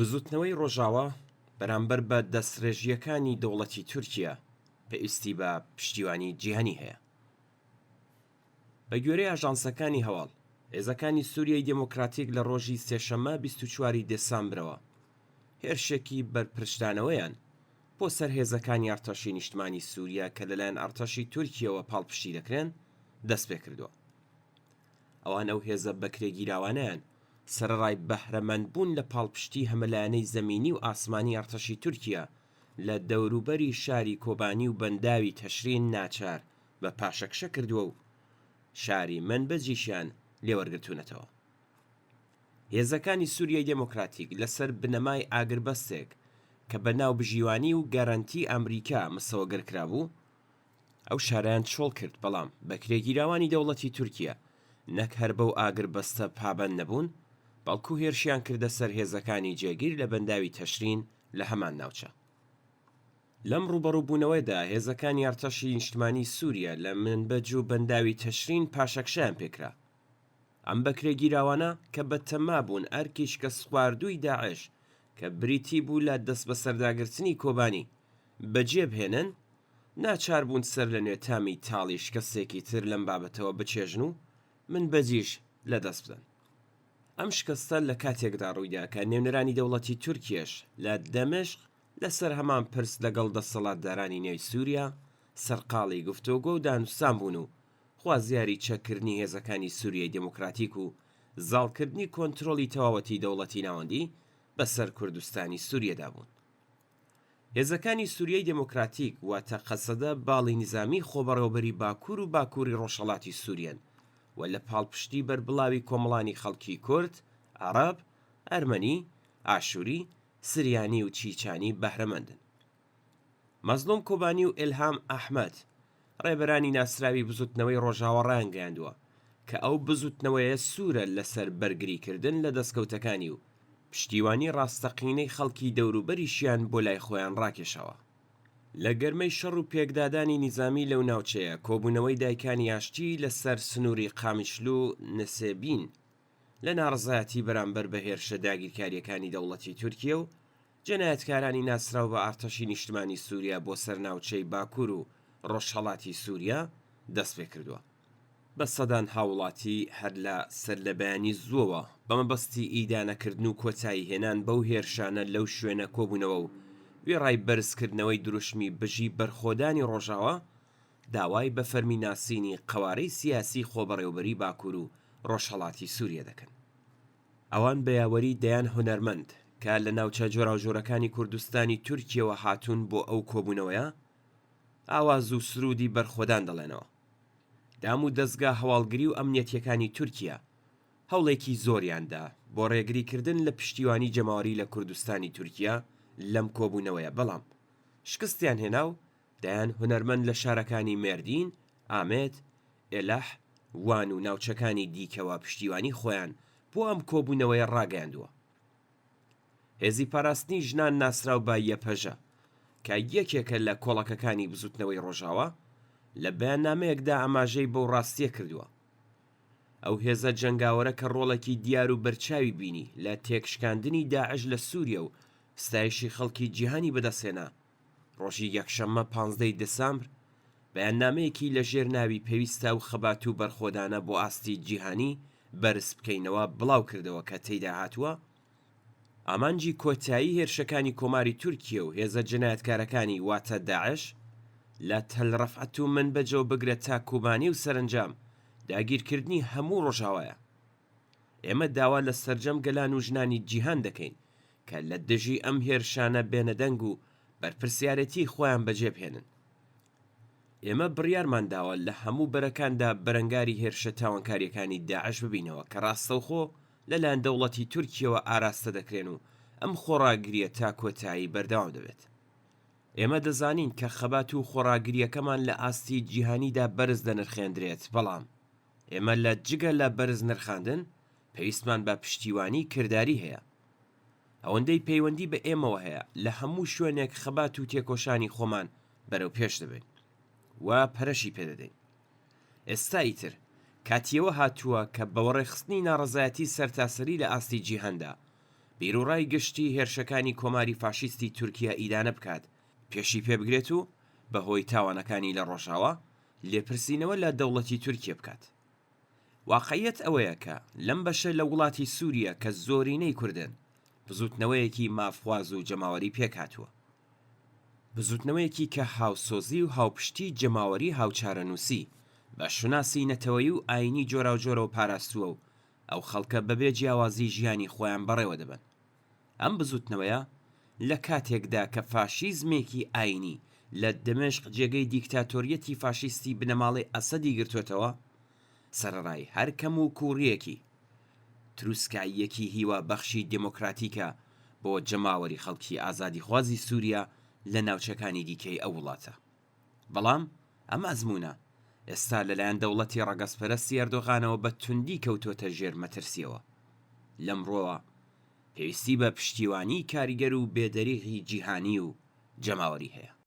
بزوتنەوەی ڕۆژاوا بەرامبەر بە دەستڕێژیەکانی دەوڵەتی تورکیا پێویستی بە پشتیوانی جیهانی هەیە. بە گوێرەی ئاژانسەکانی هەواڵ، هێزەکانی سووریای دموکراتیک لە ڕۆژی سێشەممە 24 دێسامبرەوە هێرشێکی بەرپرشتانەوەیان بۆ سەر هێزەکانی ئەرتەشی نیشتمانی سووریا کە لەلایەن ئەرتەشی تورکیەوە پاڵپشتی دەکرێن دەست پێ کردووە. ئەوان ئەو هێزە بەکرێگیراوانەیان سەرەڕای بەهرەمەندبوون لە پاڵپشتی هەمەلایەنەی زەمینی و ئاسمانی ئەرتەشی تورکیا لە دەوروبەری شاری کۆبانی و بەنداوی تەشرین ناچار بە پاشەکشە کردووە و شاری منبەجیشیان لێوەرگرتوونەتەوە. هێزەکانی سووریای دموکراتیک لەسەر بنەمای ئاگربەستێک کە بە ناو بژیوانی و گەرانتی ئەمریکا مسەوەگەرکرا بوو، ئەو شارەیان چۆڵ کرد، بەڵام بەکرێگیراوانی دەوڵەتی تورکیا نەک هەر بەو ئاگربەستە پابەند نەبوون، بەڵکو هێرشیان کردە سەر هێزەکانی جێگیر لە بەنداوی تەشرین لە هەمان ناوچە. لەم ڕوبەڕووبوونەوەیدا هێزەکانی ئەرتەشی نیشتمانی سووریا لە منبەج و بەنداوی تەشرین پاشەکشەیان پێکرا. ئەم بەکرێگیراوانە کە بەتەما بوون ئەرکیش کە سخواردووی داعش کە بریتی بوو لە دەست بە سەرداگرتنی کۆبانی بەجێبهێنن، ناچار بوون سەر لە نوێتامی تاڵی شکستێکی تر لەم بابەتەوە بچێژن و منبەجیش لەدەست بدەن. ئەم شکستە لە کاتێکدا ڕوویدا کە نێونەرانی دەوڵەتی تورکیەش لە دەمەشق لەسەر هەمان پرس لەگەڵ دەسەڵاتدارانی نێوی سووریا سەرقاڵی گفتوگۆ و دانوستان بوون و خوازیاری چەکردنی هێزەکانی سووریای دموکراتیک و زاڵکردنی کۆنتڕۆلی تەواوەتی دەوڵەتی ناوەندی بەسەر کوردستانی سووریەدا بوون. هێزەکانی سووریای دموکراتیک واتە قەسەدە باڵی نظامی خۆبەڕێوەبەری باکوور و باکووری ڕۆژهەڵاتی سووریەن و لە پاڵپشتی بەربڵاوی کۆمەڵانی خەڵکی کورد، عەرەب، ئەرمەنی، ئاشووری، سریانی و چیچانی بەهرەمەندن. مەزلوم کۆبانی و ئیلهام ئەحمەد ڕێبەرانی ناسراوی بزوتنەوەی ڕۆژاوە ڕایانگەیاندووە کە ئەو بزوتنەوەیە سوورە لەسەر بەرگریکردن لە دەستکەوتەکانی و پشتیوانی ڕاستەقینەی خەڵکی دەوروبەریشیان بۆ لای خۆیان ڕاکێشەوە. لە گەرمەی شەڕ و پێکدادانی نیزامی لەو ناوچەیە کۆبوونەوەی دایکانی ئاشتی لەسەر سنووری قامیشلو و نسێبین لە ناڕزایەتی بەرامبەر بە هێرشە داگیرکاریەکانی دەوڵەتی تورکیا و جەنایەتکارانی ناسراو بە ئەرتەشی نیشتمانی سووریا بۆ سەر ناوچەی باکوور و ڕۆژهەڵاتی سووریا دەست پێ کردووە. بە سەدان هاوڵاتی هەر لە سەرلەبەیانی زووەوە بەمەبەستی ئیدانەکردن و کۆتایی هێنان بەو هێرشانە لەو شوێنە کۆبوونەوە و وێڕای بەرزکردنەوەی دروشمی بژی بەرخۆدانی ڕۆژاوە داوای بە فەرمی ناسینی قەوارەی سیاسی خۆبەڕێوەبەری باکوور و ڕۆژهەڵاتی سووریا دەکەن. ئەوان بەیاوەری دەیان هونەرمەند کە لە ناوچە جۆراوجۆرەکانی کوردستانی تورکیەوە هاتوون بۆ ئەو کۆبوونەوەیە ئاواز و سرودی بەرخۆدان دەڵێنەوە. دام و دەستگا هەواڵگری و ئەمنیەتیەکانی تورکیا هەوڵێکی زۆریاندا بۆ ڕێگریکردن لە پشتیوانی جەماوەری لە کوردستانی تورکیا لەم کۆبوونەوەیە، بەڵام شکستیان هێنا و دایان هونەرمەند لە شارەکانی مێردین، ئامێد، ئێلەح، وان و ناوچەکانی دیکەوە پشتیوانی خۆیان بۆ ئەم کۆبوونەوەیە ڕاگەیاندووە. هێزی پاراستنی ژنان ناسراو بە یەپەژە کە یەکێکە لە کۆڵەکەکانی بزوتنەوەی ڕۆژاوە لە بەیاننامەیەکدا ئاماژەی بەو ڕاستیە کردووە. ئەو هێزە جەنگاوەرە کە ڕۆڵێکی دیار و بەرچاوی بینی لە تێکشکاندنی داعش لە سووریا و ستایشی خەڵکی جیهانی بەدەستهێنا، ڕۆژی یەکشەممە 15 دەسامبر بەیاننامەیەکی لە ژێر ناوی پێویستە و خەبات و بەرخۆدانە بۆ ئاستی جیهانی بەرز بکەینەوە بڵاو کردەوە کە تێیدا هاتووە ئامانجی کۆتایی هێرشەکانی کۆماری تورکیا و هێزە جەنایەتکارەکانی واتە داعش لە تەلڕەفعەت و منبەجەوە بگرێت تا کۆبانی و سەرنجام داگیرکردنی هەموو ڕۆژاوایە. ئێمە داوا لە سەرجەم گەلان و ژنانی جیهان دەکەین کە لە دژی ئەم هێرشانە بێنەدەنگ و بەرپرسیارەتی خۆیان بەجێبهێنن. ئێمە بڕیارمان داوە لە هەموو بەرەکاندا بەرەنگاری هێرشە تاوانکاریەکانی داعش ببینەوە کە ڕاستەوخۆ لەلایەن دەوڵەتی تورکیەوە ئاراستە دەکرێن و ئەم خۆڕاگریە تا کۆتایی بەردەوام دەبێت. ئێمە دەزانین کە خەبات و خۆڕاگریەکەمان لە ئاستی جیهانیدا بەرز دەنرخێندرێت، بەڵام ئێمە لە جگە لە بەرز نرخاندن پێویستمان بە پشتیوانی کردداری هەیە. ئەوەندەی پەیوەندی بە ئێمەوە هەیە لە هەموو شوێنێک خەبات و تێکۆشانی خۆمان بەرەو پێش دەبێن و پەرەشی پێدەدەین. ئێستا ئیتر کاتیەوە هاتووە کە بەوەڕێخستنی ناڕەزایەتی سەرتاسەری لە ئاستی جیهاندا بیرۆڕای گشتی هێرشەکانی کۆماری فاشیستی تورکیا ئیدانە بکات پێشی پێبگرێت و بەهۆی تاوانەکانی لە ڕۆژاوە لێپرسینەوە لە دەوڵەتی تورکیا بکات. واقعیەت ئەوەیە کە لەم بەشە لە وڵاتی سووریا کە زۆرینەی کوردن بزوتنەوەیەکی مافواز و جەماوەری پێکاتووە، بزوتنەوەیەکی کە هاوسۆزی و هاوپشتی جەماوەری هاوچارەنووسی بە شوناسی نەتەوەیی و ئاینی جۆرا و جۆرەوە پاراستووە و ئەو خەڵکە بەبێ جیاوازی ژیانی خۆیان بەڕێوە دەبن. ئەم بزوتنەوەیە لە کاتێکدا کە فاشیزمێکی ئاینی لە دمشق جێگەی دیکتاتۆریەتی فاشیستی بنەماڵی ئەسەدی گرتوێتەوە، سەرڕای هەر کەم و کوڕیەکی تروسکاییەکی هیوا بەخشی دموکراتیکە بۆ جەماوەری خەڵکی ئازادی خوازی سووریا لە ناوچەکانی دیکەی ئەو وڵاتە. بەڵام ئەم ئەزموونە ئێستا لەلایەن دەوڵەتی ڕەگەزپەرستی ئەردۆغانەوە بە توندی کەوتۆتە ژێر مەترسیەوە. لەمڕۆوە پێویستی بە پشتیوانی کاریگەر و بێدەریغی جیهانی و جەماوەری هەیە.